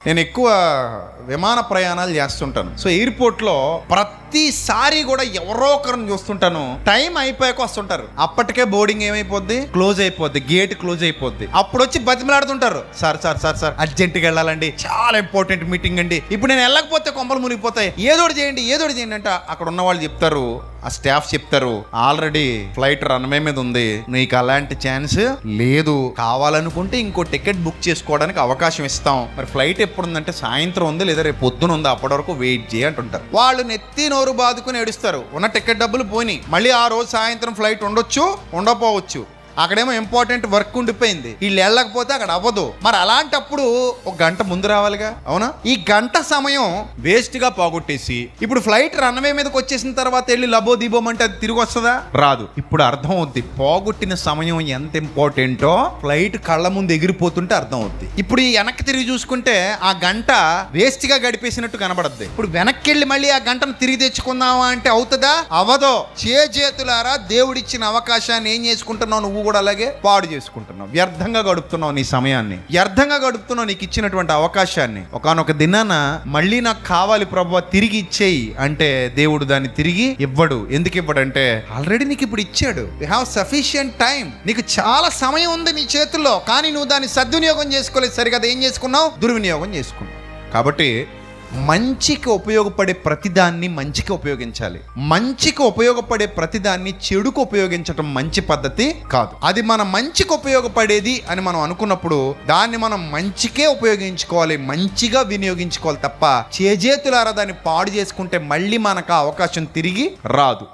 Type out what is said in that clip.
నేను ఎక్కువ విమాన ప్రయాణాలు చేస్తుంటాను. సో ఎయిర్పోర్ట్లో ప్రతిసారి కూడా ఎవరో ఒకరిని చూస్తుంటాను. టైం అయిపోయాక వస్తుంటారు. అప్పటికే బోర్డింగ్ ఏమైపోద్ది, క్లోజ్ అయిపోద్ది, గేట్ క్లోజ్ అయిపోద్ది. అప్పుడు వచ్చి బతిమలాడుతుంటారు, సార్ సార్ సార్ సార్ అర్జెంట్గా వెళ్ళాలండి, చాలా ఇంపార్టెంట్ మీటింగ్ అండి, ఇప్పుడు నేను వెళ్ళకపోతే కొంపలు మునిగిపోతాయి, ఏదోటి చేయండి అంటే అక్కడ ఉన్న వాళ్ళు చెప్తారు, ఆ స్టాఫ్ చెప్తారు, ఆల్రెడీ ఫ్లైట్ రన్వే మీద ఉంది, నీకు అలాంటి ఛాన్స్ లేదు, కావాలనుకుంటే ఇంకో టికెట్ బుక్ చేసుకోవడానికి అవకాశం ఇస్తాం. మరి ఫ్లైట్ ఎప్పుడు ఉందంటే సాయంత్రం ఉంది లేదా రేపు పొద్దున ఉంది, అప్పటి వరకు వెయిట్ చేయ అంటుంటారు. వాళ్ళు నెత్తి నోరు బాదుకుని ఏడుస్తారు. ఉన్న టికెట్ డబ్బులు పోయినాయి, మళ్ళీ ఆ రోజు సాయంత్రం ఫ్లైట్ ఉండొచ్చు, ఉండకపోవచ్చు. అక్కడేమో ఇంపార్టెంట్ వర్క్ ఉండిపోయింది, వీళ్ళు వెళ్ళకపోతే అక్కడ అవ్వదు. మరి అలాంటప్పుడు ఒక గంట ముందు రావాలిగా, అవునా? ఈ గంట సమయం వేస్ట్ గా పోగొట్టేసి ఇప్పుడు ఫ్లైట్ రన్వే మీదకి వచ్చేసిన తర్వాత వెళ్ళి లబో దీబోమంటే అది తిరిగి వస్తుందా? రాదు. ఇప్పుడు అర్థం అవుద్ది పోగొట్టిన సమయం ఎంత ఇంపార్టెంటో, ఫ్లైట్ కళ్ళ ముందు ఎగిరిపోతుంటే అర్థం అవుద్ది. ఇప్పుడు ఈ వెనక్కి తిరిగి చూసుకుంటే ఆ గంట వేస్ట్ గా గడిపేసినట్టు కనబడద్ది. ఇప్పుడు వెనక్కి వెళ్ళి మళ్ళీ ఆ గంటను తిరిగి తెచ్చుకుందామా అంటే అవుతుందా? అవ్వదో. చేతులారా దేవుడిచ్చిన అవకాశాన్ని ఏం చేసుకుంటున్నావు? నువ్వు కూడా అలాగే పాడు చేసుకుంటున్నావు, వ్యర్థంగా గడుపుతున్నావు నీ సమయాన్ని, వ్యర్థంగా గడుపుతున్నావు నీకు ఇచ్చినటువంటి అవకాశాన్ని. ఒకానొక దినాన మళ్ళీ నాకు కావాలి ప్రభువా తిరిగి ఇచ్చేయి అంటే దేవుడు దాన్ని తిరిగి ఇవ్వడు. ఎందుకు ఇవ్వడంటే ఆల్రెడీ నీకు ఇప్పుడు ఇచ్చాడు. You have sufficient time. నీకు చాలా సమయం ఉంది నీ చేతుల్లో, కానీ నువ్వు దాన్ని సద్వినియోగం చేసుకోలేదు. సరిగా ఏం చేసుకున్నావు? దుర్వినియోగం చేసుకున్నావు. కాబట్టి మంచికి ఉపయోగపడే ప్రతిదాన్ని మంచికి ఉపయోగించాలి. మంచికి ఉపయోగపడే ప్రతిదాన్ని చెడుకు ఉపయోగించటం మంచి పద్ధతి కాదు. అది మన మంచికి ఉపయోగపడేది అని మనం అనుకున్నప్పుడు దాన్ని మనం మంచికే ఉపయోగించుకోవాలి, మంచిగా వినియోగించుకోవాలి తప్ప చేజేతులారా దాన్ని పాడు చేసుకుంటే మళ్ళీ మనకు ఆ అవకాశం తిరిగి రాదు.